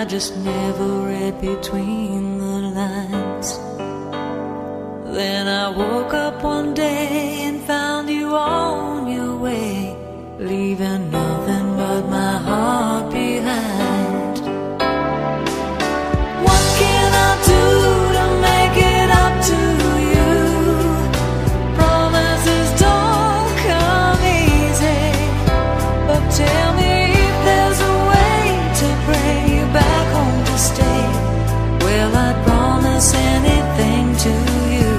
I just never read between the lines. Then I woke up one day and found you on your way, leaving nothing but my heart behind. What can I do to make it up to you? Promises don't come easy, but tell me if there's a way to bring you back home to stay. Well, I'd promise anything to you.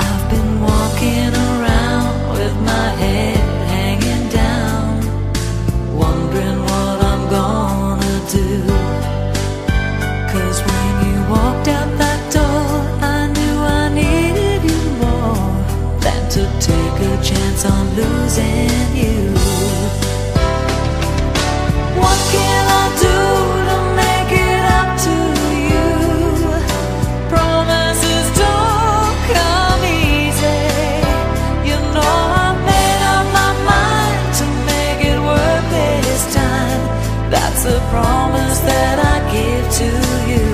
I've been walking around with my head hanging down, wondering what I'm gonna do. 'Cause when you walked out that door, I knew I needed you more than to take a chance on losing you. What can I do to make it up to you? Promises don't come easy. You know I've made up my mind to make it worth this time. That's a promise that I give to you.